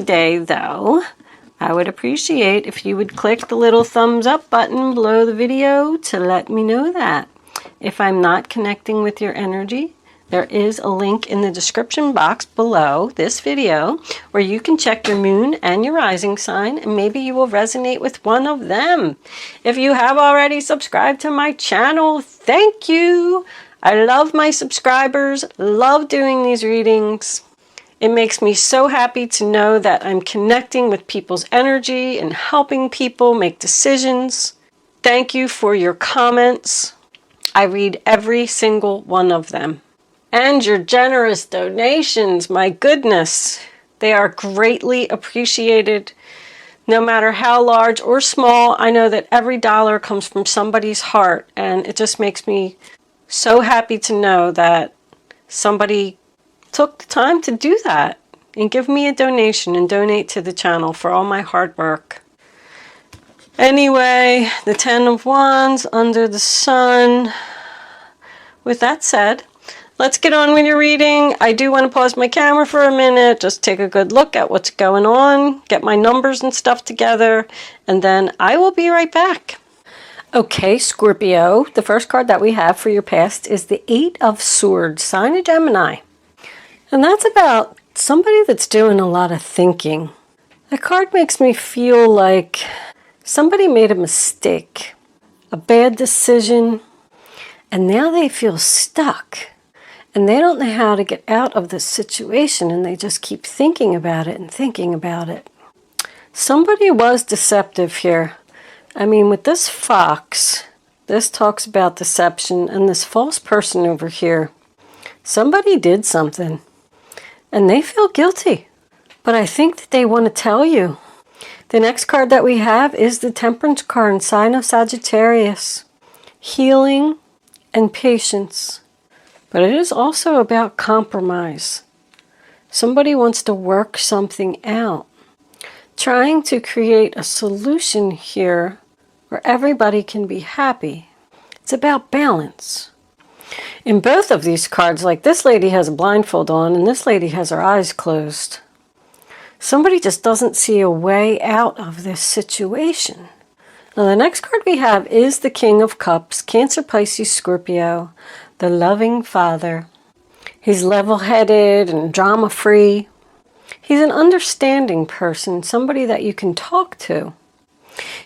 Today, though, I would appreciate if you would click the little thumbs up button below the video to let me know that. If I'm not connecting with your energy, there is a link in the description box below this video where you can check your moon and your rising sign, and maybe you will resonate with one of them. If you have already subscribed to my channel, thank you. I love my subscribers, love doing these readings. It makes me so happy to know that I'm connecting with people's energy and helping people make decisions. Thank you for your comments. I read every single one of them. And your generous donations, my goodness, they are greatly appreciated. No matter how large or small, I know that every dollar comes from somebody's heart, and it just makes me so happy to know that somebody took the time to do that and give me a donation and donate to the channel for all my hard work. Anyway, the 10 of Wands under the sun. With that said, let's get on with your reading. I do want to pause my camera for a minute, just take a good look at what's going on, get my numbers and stuff together, and then I will be right back. Okay, Scorpio, the first card that we have for your past is the 8 of Swords, sign of Gemini. And that's about somebody that's doing a lot of thinking. That card makes me feel like somebody made a mistake, a bad decision, and now they feel stuck. And they don't know how to get out of this situation, and they just keep thinking about it and thinking about it. Somebody was deceptive here. I mean, with this fox, this talks about deception, and this false person over here, somebody did something. And they feel guilty, but I think that they want to tell you. The next card that we have is the Temperance card, sign of Sagittarius. Healing and patience. But it is also about compromise. Somebody wants to work something out. Trying to create a solution here where everybody can be happy. It's about balance. In both of these cards, like this lady has a blindfold on and this lady has her eyes closed. Somebody just doesn't see a way out of this situation. Now the next card we have is the King of Cups, Cancer, Pisces, Scorpio, the loving father. He's level-headed and drama-free. He's an understanding person, somebody that you can talk to.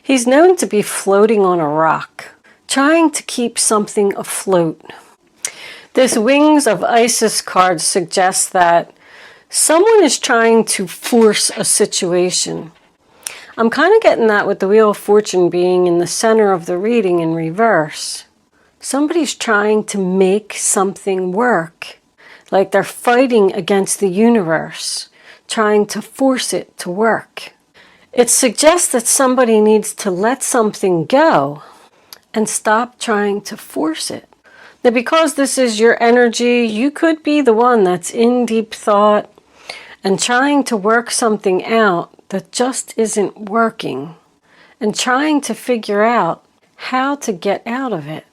He's known to be floating on a rock, trying to keep something afloat. This Wings of Isis card suggests that someone is trying to force a situation. I'm kind of getting that with the Wheel of Fortune being in the center of the reading in reverse. Somebody's trying to make something work, like they're fighting against the universe, trying to force it to work. It suggests that somebody needs to let something go and stop trying to force it. Now, because this is your energy, you could be the one that's in deep thought and trying to work something out that just isn't working and trying to figure out how to get out of it.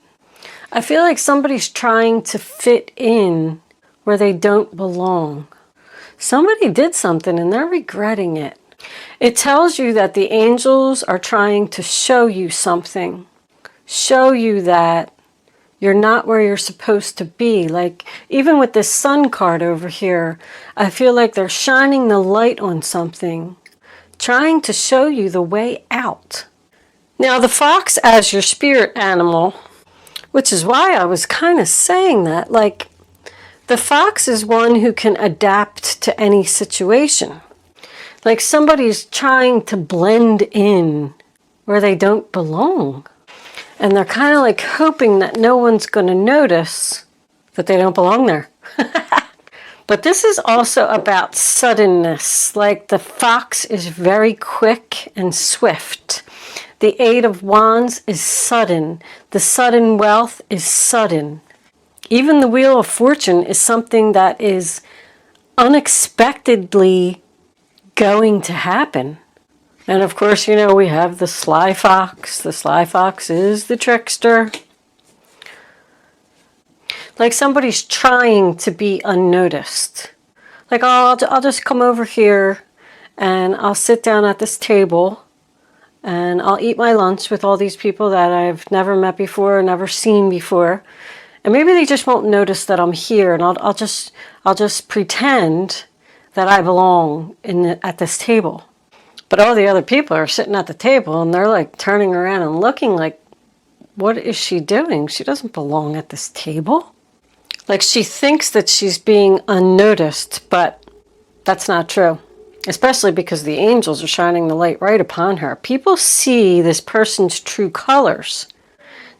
I feel like somebody's trying to fit in where they don't belong. Somebody did something and they're regretting it. It tells you that the angels are trying to show you something, show you that you're not where you're supposed to be. Like, even with this Sun card over here, I feel like they're shining the light on something, trying to show you the way out. Now, the fox as your spirit animal, which is why I was kind of saying that, like, the fox is one who can adapt to any situation. Like somebody's trying to blend in where they don't belong. And they're kind of like hoping that no one's going to notice that they don't belong there. But this is also about suddenness. Like the fox is very quick and swift. The 8 of Wands is sudden. The sudden wealth is sudden. Even the Wheel of Fortune is something that is unexpectedly going to happen. And of course, you know, we have the sly fox. The sly fox is the trickster. Like somebody's trying to be unnoticed. Like, oh, I'll just come over here and I'll sit down at this table and I'll eat my lunch with all these people that I've never met before, never seen before. And maybe they just won't notice that I'm here, and I'll just pretend that I belong at this table. But all the other people are sitting at the table and they're like turning around and looking like, what is she doing? She doesn't belong at this table. Like, she thinks that she's being unnoticed, but that's not true. Especially because the angels are shining the light right upon her. People see this person's true colors.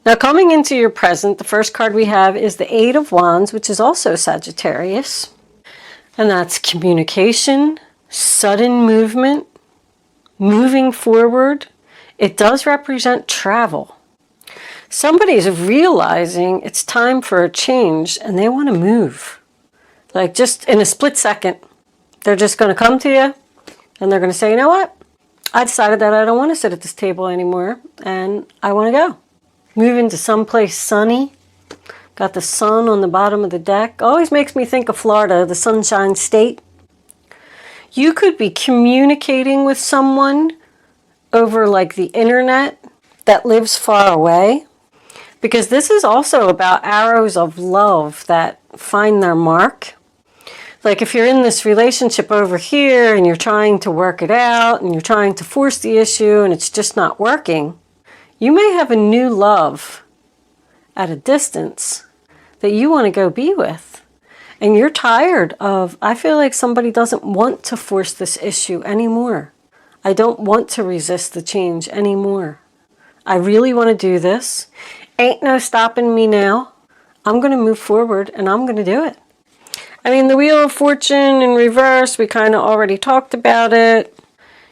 Now, coming into your present, the first card we have is the Eight of Wands, which is also Sagittarius. And that's communication, sudden movement, moving forward. It does represent travel. Somebody's realizing it's time for a change and they want to move. Like, just in a split second. They're just going to come to you and they're going to say, you know what? I decided that I don't want to sit at this table anymore and I want to go. Move into someplace sunny. Got the sun on the bottom of the deck. Always makes me think of Florida, the Sunshine State. You could be communicating with someone over like the internet that lives far away. Because this is also about arrows of love that find their mark. Like, if you're in this relationship over here and you're trying to work it out and you're trying to force the issue and it's just not working, you may have a new love at a distance that you want to go be with. And you're tired of, I feel like somebody doesn't want to force this issue anymore. I don't want to resist the change anymore. I really want to do this. Ain't no stopping me now. I'm going to move forward and I'm going to do it. I mean, the Wheel of Fortune in reverse, we kind of already talked about it.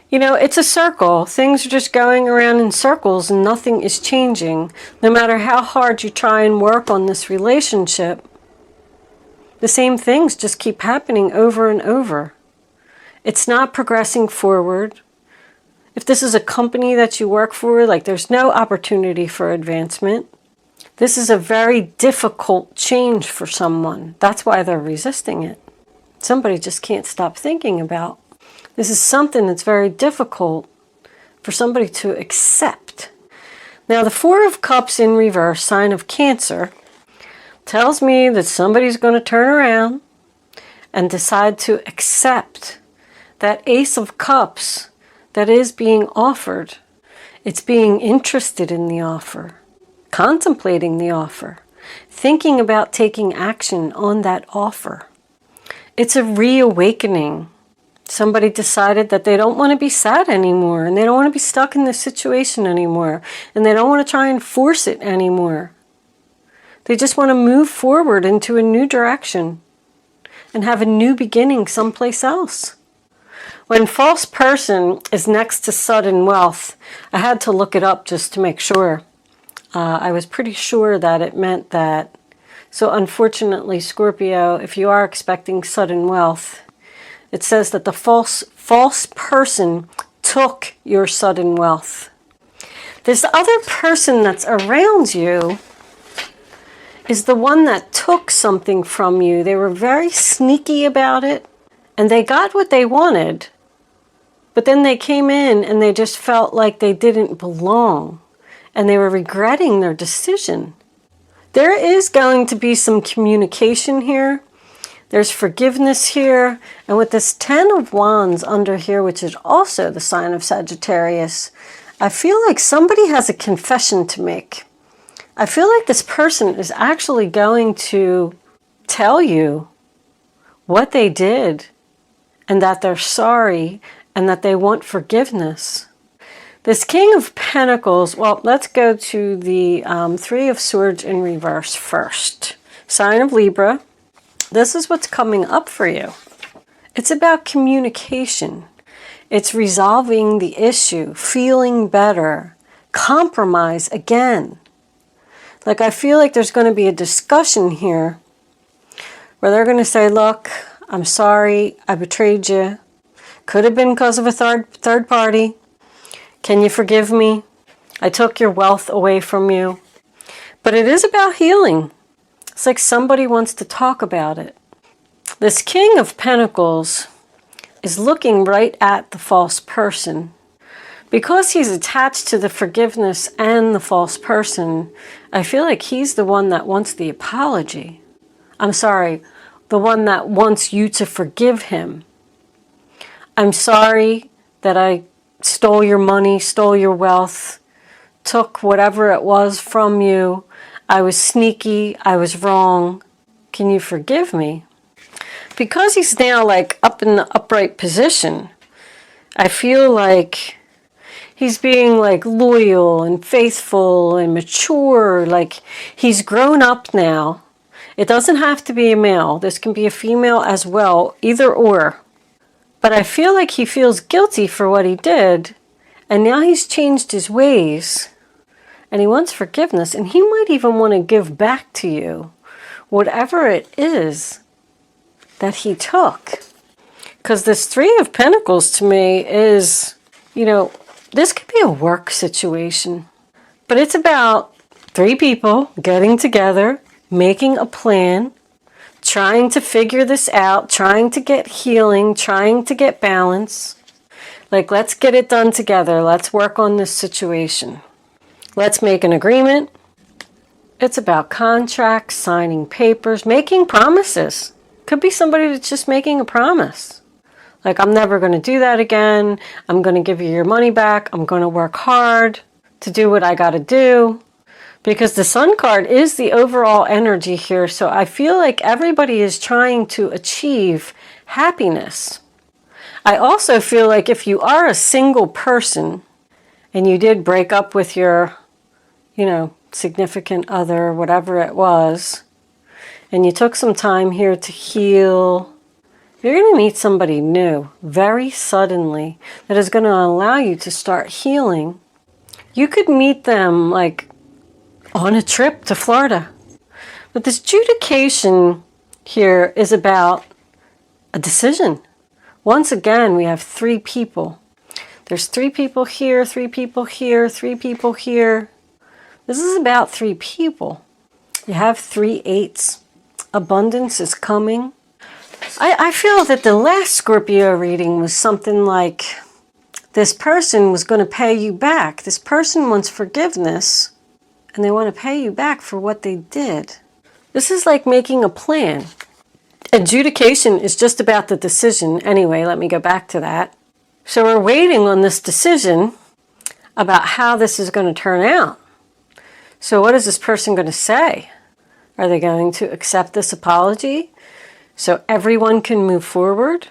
You know, it's a circle. Things are just going around in circles and nothing is changing. No matter how hard you try and work on this relationship, the same things just keep happening over and over. It's not progressing forward. If this is a company that you work for, like, there's no opportunity for advancement. This is a very difficult change for someone. That's why they're resisting it. Somebody just can't stop thinking about. This is something that's very difficult for somebody to accept. Now, the Four of Cups in reverse, sign of Cancer, tells me that somebody's going to turn around and decide to accept that Ace of Cups that is being offered. It's being interested in the offer. Contemplating the offer, thinking about taking action on that offer. It's a reawakening. Somebody decided that they don't want to be sad anymore and they don't want to be stuck in this situation anymore and they don't want to try and force it anymore. They just want to move forward into a new direction and have a new beginning someplace else. When false person is next to sudden wealth, I had to look it up just to make sure. I was pretty sure that it meant that. So unfortunately, Scorpio, if you are expecting sudden wealth, it says that the false person took your sudden wealth. This other person that's around you is the one that took something from you. They were very sneaky about it, and they got what they wanted. But then they came in and they just felt like they didn't belong. And they were regretting their decision. There is going to be some communication here. There's forgiveness here. And with this 10 of Wands under here, which is also the sign of Sagittarius, I feel like somebody has a confession to make. I feel like this person is actually going to tell you what they did and that they're sorry and that they want forgiveness. This King of Pentacles, well, let's go to the Three of Swords in reverse first. Sign of Libra. This is what's coming up for you. It's about communication. It's resolving the issue, feeling better, compromise again. Like, I feel like there's going to be a discussion here where they're going to say, look, I'm sorry, I betrayed you. Could have been because of a third party. Can you forgive me? I took your wealth away from you. But it is about healing. It's like somebody wants to talk about it. This King of Pentacles, is looking right at the false person. Because he's attached to the forgiveness and the false person, I feel like he's the one that wants the apology. I'm sorry, the one that wants you to forgive him. I'm sorry that I stole your money, stole your wealth, took whatever it was from you. I was sneaky, I was wrong. Can you forgive me? Because he's now like up in the upright position, I feel like he's being like loyal and faithful and mature, like he's grown up now. It doesn't have to be a male. This can be a female as well, either or. But I feel like he feels guilty for what he did, and now he's changed his ways, and he wants forgiveness, and he might even want to give back to you whatever it is that he took. Because this Three of Pentacles to me is, you know, this could be a work situation, but it's about three people getting together, making a plan, trying to figure this out, trying to get healing, trying to get balance. Like, let's get it done together. Let's work on this situation. Let's make an agreement. It's about contracts, signing papers, making promises. Could be somebody that's just making a promise. Like, I'm never going to do that again. I'm going to give you your money back. I'm going to work hard to do what I got to do. Because the Sun card is the overall energy here. So I feel like everybody is trying to achieve happiness. I also feel like if you are a single person and you did break up with your, you know, significant other, whatever it was, and you took some time here to heal, you're going to meet somebody new very suddenly that is going to allow you to start healing. You could meet them like on a trip to Florida. But this adjudication here is about a decision. Once again, we have three people. There's three people here, three people here, three people here. This is about three people. You have 3 8s. Abundance is coming. I feel that the last Scorpio reading was something like this person was going to pay you back. This person wants forgiveness, and they want to pay you back for what they did. This is like making a plan. Adjudication is just about the decision. Anyway, let me go back to that. So we're waiting on this decision about how this is going to turn out. So what is this person going to say? Are they going to accept this apology so everyone can move forward?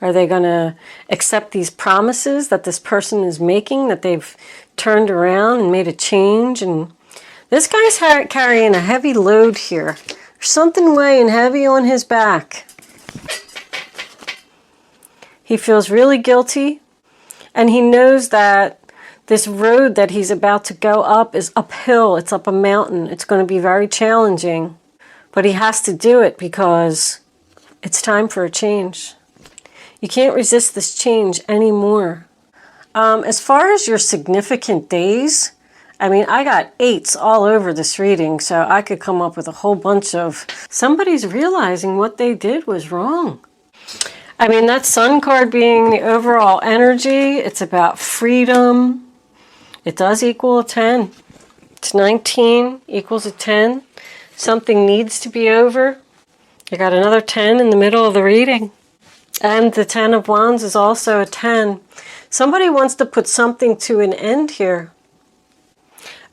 Are they going to accept these promises that this person is making, that they've turned around and made a change? And this guy's carrying a heavy load here. There's something weighing heavy on his back. He feels really guilty, and he knows that this road that he's about to go up is uphill. It's up a mountain. It's going to be very challenging, but he has to do it because it's time for a change. You can't resist this change anymore. As far as your significant days, I mean, I got 8s all over this reading, so I could come up with a whole bunch of somebody's realizing what they did was wrong. I mean, that Sun card being the overall energy, it's about freedom. It does equal a 10. It's 19 equals a 10. Something needs to be over. You got another 10 in the middle of the reading. And the 10 of Wands is also a 10. Somebody wants to put something to an end here.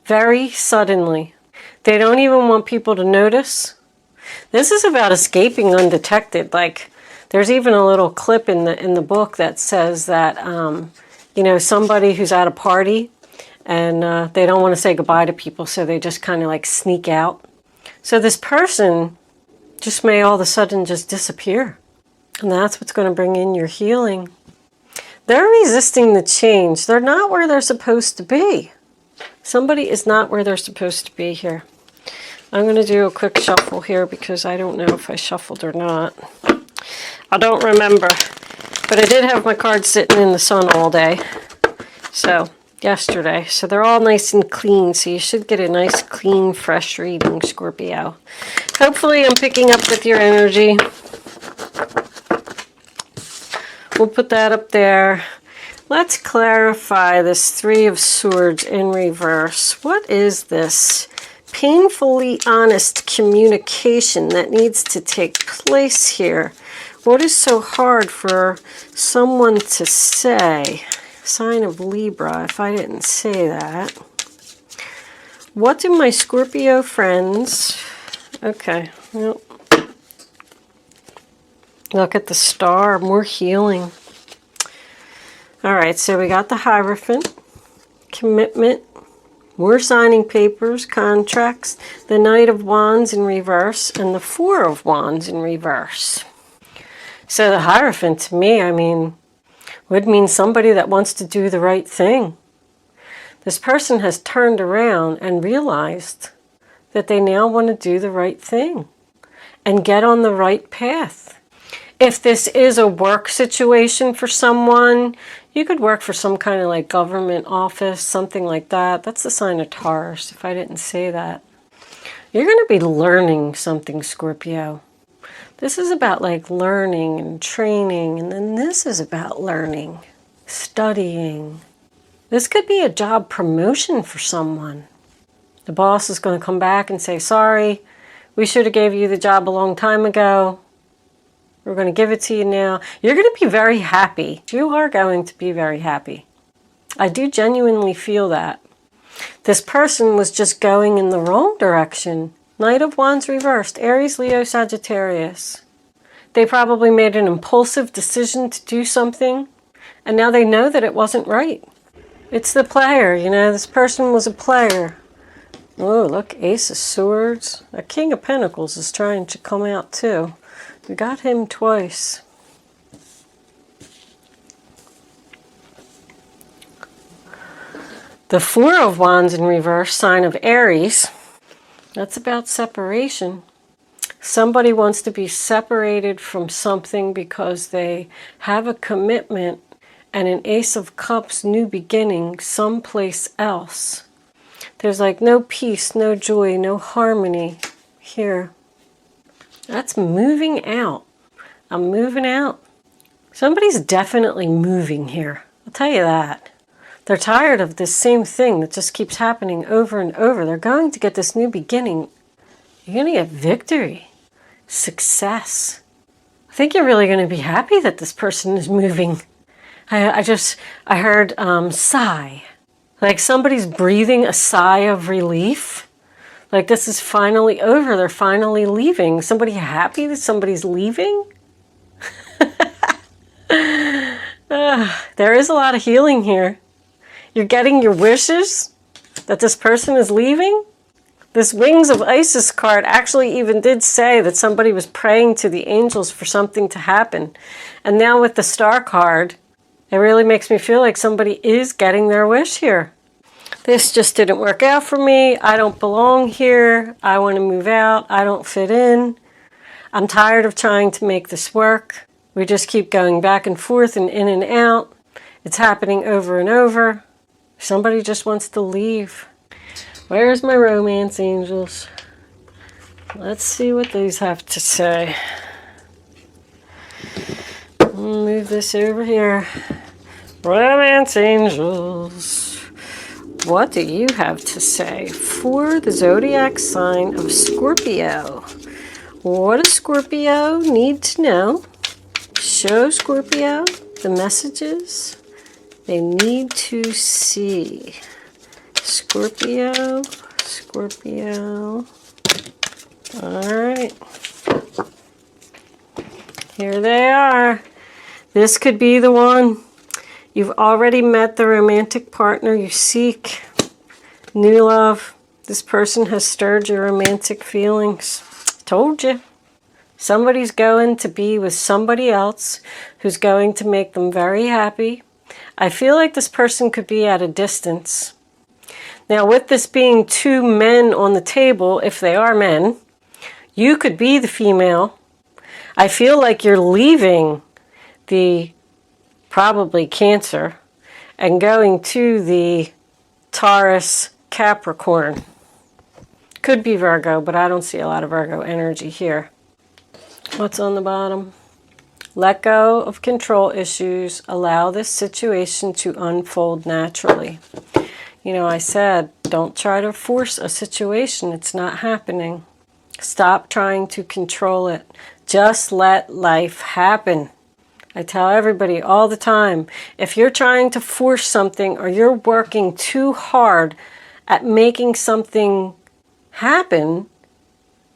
Very suddenly. They don't even want people to notice. This is about escaping undetected. Like, there's even a little clip in the book that says that, you know, somebody who's at a party and they don't want to say goodbye to people, so they just kind of like sneak out. So this person just may all of a sudden just disappear. And that's what's going to bring in your healing. They're resisting the change. They're not where they're supposed to be. Somebody is not where they're supposed to be here. I'm going to do a quick shuffle here because I don't know if I shuffled or not. I don't remember. But I did have my cards sitting in the sun all day. So, yesterday. So they're all nice and clean. So you should get a nice, clean, fresh reading, Scorpio. Hopefully I'm picking up with your energy. We'll put that up there. Let's clarify this Three of Swords in reverse. What is this painfully honest communication that needs to take place here? What is so hard for someone to say? Sign of Libra, if I didn't say that. What do my Scorpio friends... Okay, well, look at the star, more healing. All right, so we got the Hierophant, commitment, more signing papers, contracts, the Knight of Wands in reverse, and the Four of Wands in reverse. So the Hierophant, to me, I mean, would mean somebody that wants to do the right thing. This person has turned around and realized that they now want to do the right thing and get on the right path. If this is a work situation for someone, you could work for some kind of like government office, something like that. That's the sign of Taurus, if I didn't say that. You're going to be learning something, Scorpio. This is about like learning and training, and then this is about learning, studying. This could be a job promotion for someone. The boss is going to come back and say, sorry, we should have gave you the job a long time ago. We're going to give it to you now. You're going to be very happy. You are going to be very happy. I do genuinely feel that. This person was just going in the wrong direction. Knight of Wands reversed. Aries, Leo, Sagittarius. They probably made an impulsive decision to do something, and now they know that it wasn't right. It's the player, you know. This person was a player. Oh, look, Ace of Swords. A King of Pentacles is trying to come out too. We got him twice. The Four of Wands in reverse, sign of Aries. That's about separation. Somebody wants to be separated from something because they have a commitment and an Ace of Cups, new beginning, someplace else. There's like no peace, no joy, no harmony here. That's moving out. I'm moving out. Somebody's definitely moving here. I'll tell you that. They're tired of this same thing that just keeps happening over and over. They're going to get this new beginning. You're going to get victory, success. I think you're really going to be happy that this person is moving. I heard sigh. Like somebody's breathing a sigh of relief. Like this is finally over. They're finally leaving. Somebody happy that somebody's leaving? There is a lot of healing here. You're getting your wishes that this person is leaving. This Wings of Isis card actually even did say that somebody was praying to the angels for something to happen. And now with the Star card, it really makes me feel like somebody is getting their wish here. This just didn't work out for me. I don't belong here. I want to move out. I don't fit in. I'm tired of trying to make this work. We just keep going back and forth and in and out. It's happening over and over. Somebody just wants to leave. Where's my romance angels? Let's see what these have to say. Move this over here. Romance angels. What do you have to say for the zodiac sign of Scorpio? What does Scorpio need to know? Show Scorpio the messages they need to see. Scorpio, Scorpio. All right. Here they are. This could be the one. You've already met the romantic partner you seek. New love. This person has stirred your romantic feelings. Told you. Somebody's going to be with somebody else who's going to make them very happy. I feel like this person could be at a distance. Now, with this being two men on the table, if they are men, you could be the female. I feel like you're leaving the probably Cancer and going to the Taurus Capricorn. Could be Virgo, but I don't see a lot of Virgo energy here. What's on the bottom? Let go of control issues. Allow this situation to unfold naturally. You know, I said, don't try to force a situation. It's not happening. Stop trying to control it. Just let life happen. I tell everybody all the time, if you're trying to force something or you're working too hard at making something happen,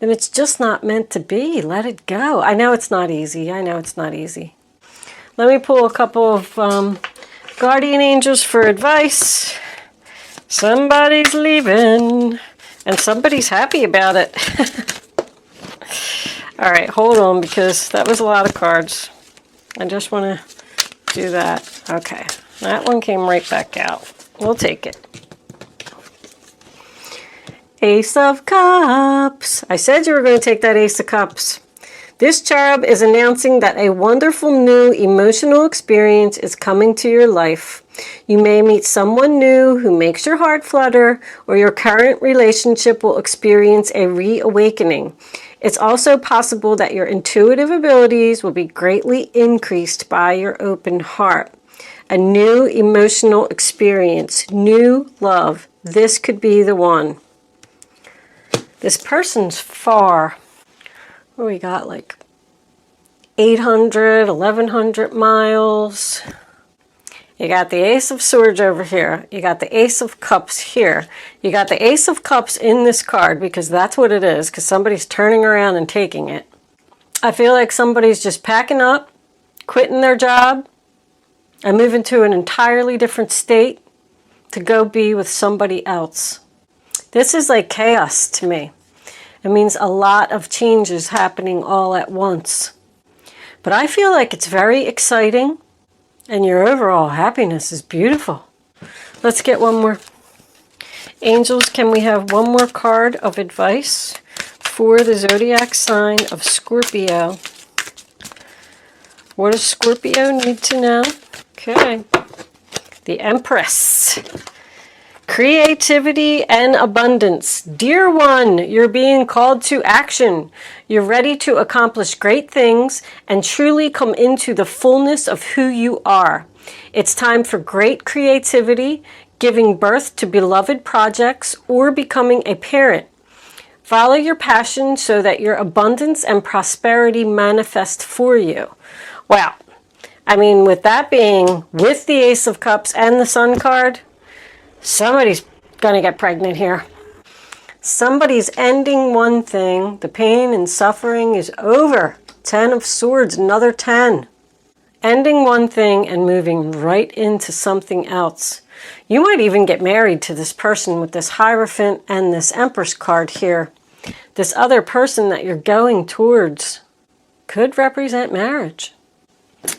then it's just not meant to be. Let it go. I know it's not easy. I know it's not easy. Let me pull a couple of guardian angels for advice. Somebody's leaving and somebody's happy about it. All right, hold on, because that was a lot of cards. I just want to do that. Okay, that one came right back out. We'll take it. Ace of Cups. I said you were going to take that Ace of Cups. This cherub is announcing that a wonderful new emotional experience is coming to your life. You may meet someone new who makes your heart flutter, or your current relationship will experience a reawakening. It's also possible that your intuitive abilities will be greatly increased by your open heart. A new emotional experience, new love. This could be the one. This person's far. What do we got, like 800, 1100 miles. You got the Ace of Swords over here. You got the Ace of Cups here. You got the Ace of Cups in this card, because that's what it is, because somebody's turning around and taking it. I feel like somebody's just packing up, quitting their job, and moving to an entirely different state to go be with somebody else. This is like chaos to me. It means a lot of changes happening all at once. But I feel like it's very exciting. And your overall happiness is beautiful. Let's get one more. Angels, can we have one more card of advice for the zodiac sign of Scorpio? What does Scorpio need to know? Okay. The Empress. Creativity and abundance. Dear one, you're being called to action. You're ready to accomplish great things and truly come into the fullness of who you are. It's time for great creativity, giving birth to beloved projects, or becoming a parent. Follow your passion so that your abundance and prosperity manifest for you. Wow. I mean, with that being with the Ace of Cups and the Sun card, somebody's going to get pregnant here. Somebody's ending one thing. The pain and suffering is over. 10 of Swords, another 10. Ending one thing and moving right into something else. You might even get married to this person with this Hierophant and this Empress card here. This other person that you're going towards could represent marriage.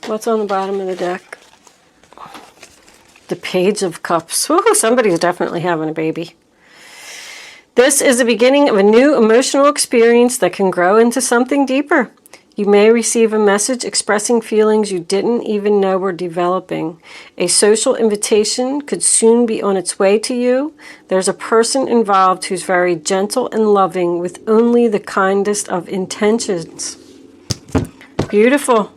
What's on the bottom of the deck? The Page of Cups. Woo, somebody's definitely having a baby. This is the beginning of a new emotional experience that can grow into something deeper. You may receive a message expressing feelings you didn't even know were developing. A social invitation could soon be on its way to you. There's a person involved who's very gentle and loving with only the kindest of intentions. Beautiful.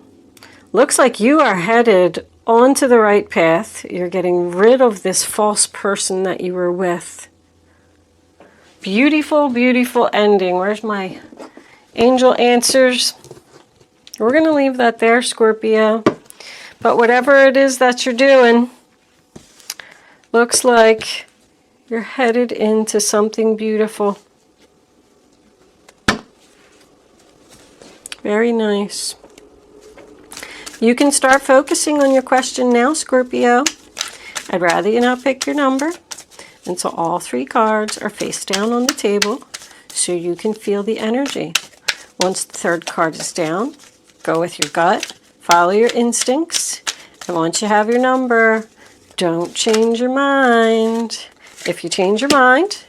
Looks like you are headed onto the right path. You're getting rid of this false person that you were with. Beautiful, beautiful ending. Where's my angel answers? We're going to leave that there, Scorpio. But whatever it is that you're doing, looks like you're headed into something beautiful. Very nice. You can start focusing on your question now, Scorpio. I'd rather you not pick your number until all 3 cards are face down on the table so you can feel the energy. Once the 3rd card is down, go with your gut, follow your instincts, and once you have your number, don't change your mind. If you change your mind,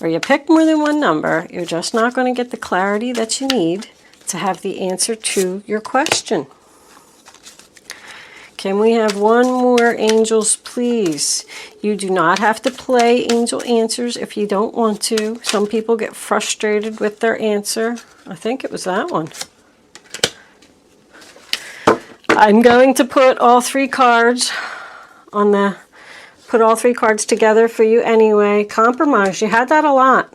or you pick more than one number, you're just not going to get the clarity that you need to have the answer to your question. Can we have one more, angels, please? You do not have to play angel answers if you don't want to. Some people get frustrated with their answer. I think it was that one. I'm going to put all 3 cards on the, put all 3 cards together for you anyway. Compromise, you had that a lot.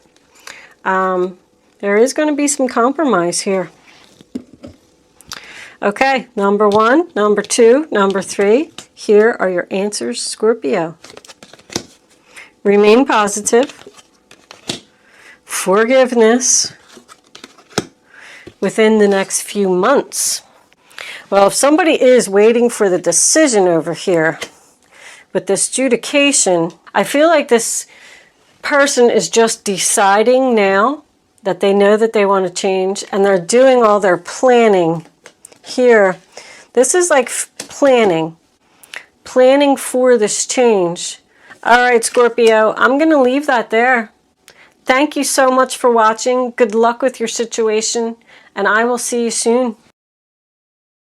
There is going to be some compromise here. Okay, number 1, number 2, number 3. Here are your answers, Scorpio. Remain positive. Forgiveness within the next few months. Well, if somebody is waiting for the decision over here with this adjudication, I feel like this person is just deciding now that they know that they want to change, and they're doing all their planning here. This is like planning for this change. All right, Scorpio, I'm going to leave that there. Thank you so much for watching. Good luck with your situation, and I will see you soon.